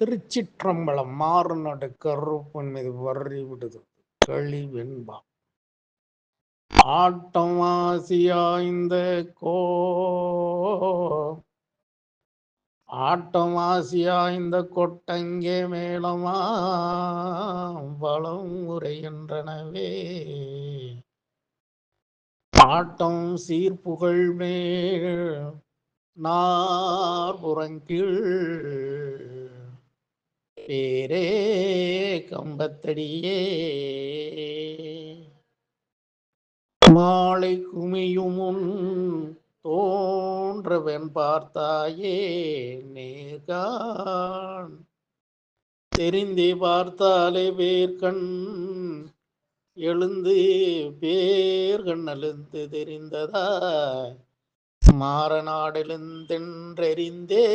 திருச்சிற்றம்பலம் மாறுநடு கருப்பன் மீது வரி விடுது கழிவென்பா ஆட்டம் ஆசியாய்ந்த ஆட்டம் ஆசியாய்ந்த கொட்டங்கே மேளமா வளம் உரைகின்றனவே ஆட்டம் சீர்புகழ் மேல் நாற்புறங்கீழ் பேரே கம்பத்தடியே மாலை குமியுமுன் தோன்றவன் பார்த்தாயே நேர்கான் தெரிந்தே பார்த்தாலே வேர்கண் எழுந்து பேர்கண் அழுந்து தெரிந்ததா மாறநாடெழுந்தென்றறிந்தே